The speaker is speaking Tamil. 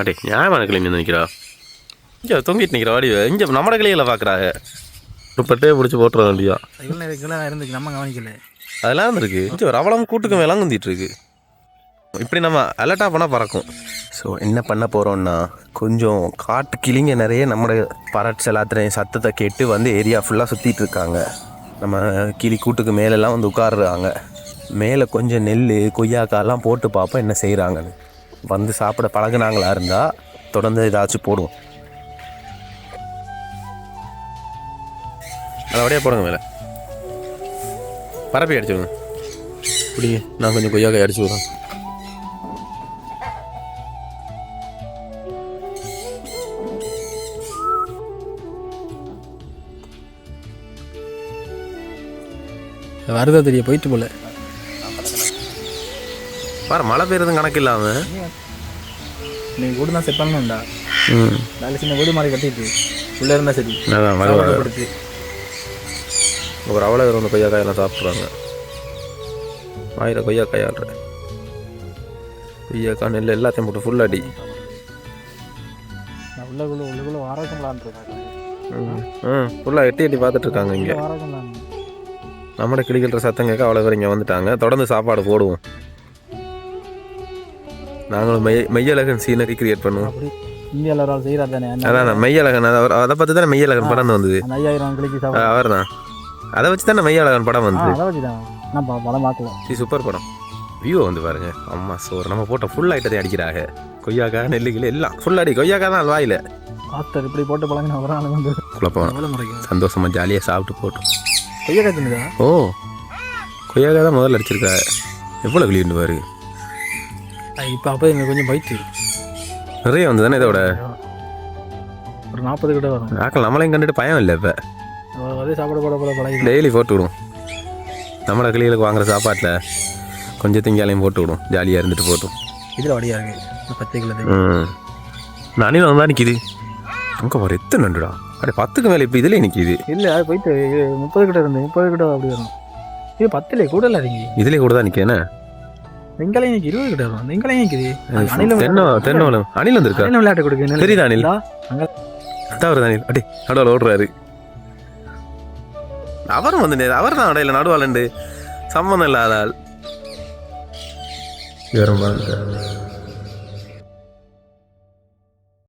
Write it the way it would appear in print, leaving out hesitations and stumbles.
அடே நியாயமான கிளி நிற்கிறா இங்கே தொங்கிட்டு நிற்கிறா வாடி இங்கே நம்ம கிளிகளை பார்க்குறாங்க ஒரு பட்டையை பிடிச்சி போட்டுற வேண்டியா இருந்துச்சு நம்ம கவனிக்கல அதெல்லாம் இருந்திருக்கு இங்கே ஒரு அவளம் கூட்டுக்கும் மேலாம் குந்திட்டு இருக்கு இப்படி நம்ம அலர்ட்டாக பண்ணால் பறக்கும். ஸோ என்ன பண்ண போகிறோம்னா கொஞ்சம் காட்டு கிளிங்க நிறைய நம்மளோட பறட்ஸ் எல்லாத்துலேயும் சத்தத்தை கேட்டு வந்து ஏரியா ஃபுல்லாக சுற்றிட்டு இருக்காங்க. நம்ம கிளி கூட்டுக்கு மேலெல்லாம் வந்து உட்காடுறாங்க. மேலே கொஞ்சம் நெல் கொய்யாக்காலாம் போட்டு பார்ப்போம் என்ன செய்கிறாங்கன்னு. வந்து சாப்பிட பழகுனாங்களா இருந்தால் தொடர்ந்து ஏதாச்சும் போடுவோம். நல்லபடியாக போடுங்க மேலே பரப்பி அடிச்சுடுங்க. இப்படிங்க நான் கொஞ்சம் கொய்யாக்காய் அடிச்சு விட்றேன். வருதா தெரிய போயிட்டு போல பாரு மழை பெய்யறதும் கணக்கு இல்லாமல் நீங்கள் வீடு தான் செட் பண்ணணும்டா. வேலை சின்ன வீடு மாதிரி கட்டிட்டு உள்ளே இருந்தால் சரி. அதான் மழை ஒரு அவ்வளோ ஒரு கொய்யாக்காயெல்லாம் சாப்பிட்றாங்க. ஆயிரம் கொய்யாக்காய் ஆடுறேன். கொய்யாக்காய் நெல் எல்லாத்தையும் போட்டு ஃபுல் அடி. உள்ளுக்குள்ள வாரக்கம்லான் ஃபுல்லாக எட்டி பார்த்துட்டு இருக்காங்க. இங்கே நம்மளோட கிளிக்கிற சத்தம் கேட்க அவ்வளோ பேர் இங்கே வந்துட்டாங்க. தொடர்ந்து சாப்பாடு போடுவோம். நாங்களும் மெய்யழகன் சீனரி கிரியேட் பண்ணுவோம். இந்தியாவில் செய்கிறா தானே அதான் மெய்யழகன். அதை பார்த்து தானே மெய்யழகன் படம் வந்தது. 5000 கிளிக்கு அவர் தான் அதை வச்சு தானே மெய்யழகன் படம் வந்தது. படம் பார்க்கலாம். சூப்பர் படம். வியூ வந்து பாருங்க. அம்மா சோறு நம்ம போட்ட ஃபுல் ஐட்டத்தையும் அடிக்கிறாங்க. கொய்யாக்காய் நெல்லுகள் எல்லாம் ஃபுல் அடி. கொய்யாக்காய் தான் வாயில் ஆஸ்டர் இப்படி போட்டு பழங்கின அப்புறம் வந்து குழப்பம். சந்தோஷமாக ஜாலியாக சாப்பிட்டு போட்டோம். கொய்யாக்காய் தின்னுதா? ஓ கொய்யாக்காய் தான் முதல்ல அடிச்சிருக்கா. எவ்வளோ கிளிண்டு பாரு. இப்போ அப்போ எங்களுக்கு கொஞ்சம் பைத்து நிறைய வந்து தானே இதோட ஒரு 40 கிட்ட வரும். ஆக்கள் நம்மளையும் கண்டுட்டு பயம் இல்லை. இப்போ அதே சாப்பாடு போட போல பழகி டெய்லி போட்டு விடுவோம். நம்மளோட கிளிகளுக்கு வாங்குற சாப்பாட்டில் கொஞ்சம் திங்காலையும் போட்டு விடும். ஜாலியாக இருந்துட்டு போட்டும். இதில் வடியாக இருக்குது பச்சை கிலோ. நானே வந்தா நிற்கிது. அங்கே ஒரு எத்தனை நண்டுடா. அப்படியே 10க்கு மேலே இப்போ இதிலே நிற்கிது. இல்லை அது போயிட்டு 30 கிட்ட இருந்து 30 கிட்ட அப்படி வரும். இது 10 கூட இல்லை இறங்கி இதிலே கூட தான் நிற்கேண்ணே. வெங்காயம் 20 கிட்ட வரும். வெங்காயம் நிற்கிது. தென்னவளம் அணில் வந்துருக்கா. விளையாட்டு கொடுக்கு தெரியுதா அணில்? தவறு அணில். அடே நடுவில் ஓடுறாரு. அவரும் வந்து அவர் தான் இடையில நடுவாளண்டு சம்மந்தம் இல்லாத ஆள்.